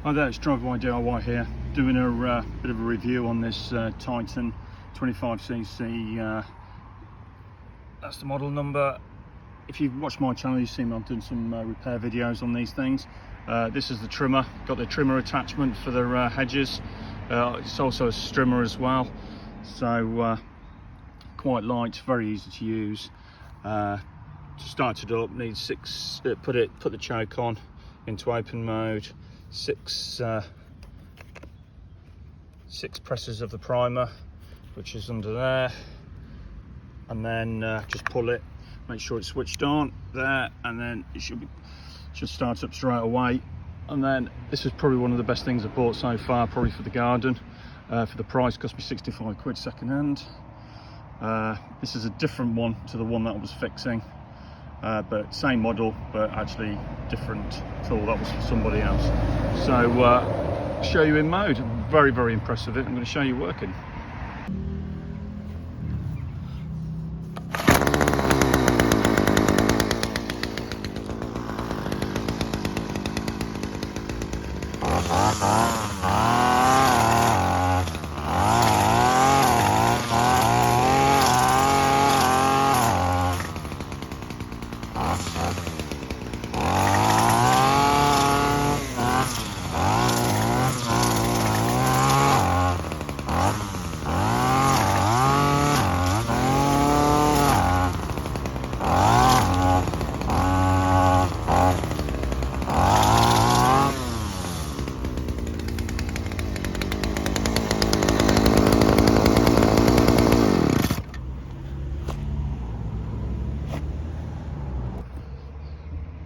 Hi there, it's Drive-by DIY here, doing a bit of a review on this Titan 25cc. That's the model number. If you've watched my channel, you've seen I've done some repair videos on these things. This is the trimmer, got the trimmer attachment for the hedges. It's also a strimmer as well, so quite light, very easy to use. To start it up, needs put the choke on into open mode. Six presses of the primer, which is under there, and then just pull it, make sure it's switched on there, and then it should start up straight away. And then this is probably one of the best things I've bought so far, probably for the garden. For the price, cost me 65 quid second hand. This is a different one to the one that I was fixing, but same model, but actually different tool. That was for somebody else. So show you in mode. I'm very, very impressed with it. I'm going to show you working.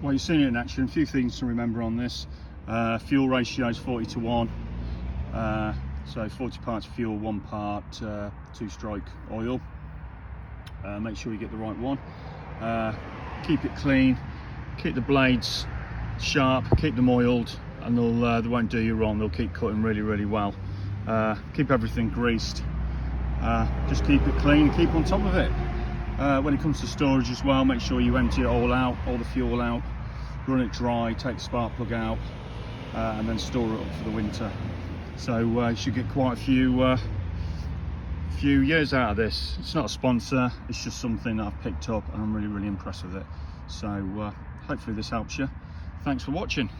Well, you've seen it in action. A few things to remember on this. Fuel ratio is 40:1, so 40 parts fuel, 1 part 2-stroke oil. Make sure you get the right one. Keep it clean, keep the blades sharp, keep them oiled, and they won't do you wrong. They'll keep cutting really, really well. Keep everything greased. Just keep it clean, keep on top of it. When it comes to storage as well, make sure you empty it all out, all the fuel out, run it dry, take the spark plug out, and then store it up for the winter. So you should get quite a few years out of this. It's not a sponsor, it's just something that I've picked up and I'm really, really impressed with it. So hopefully this helps you. Thanks for watching.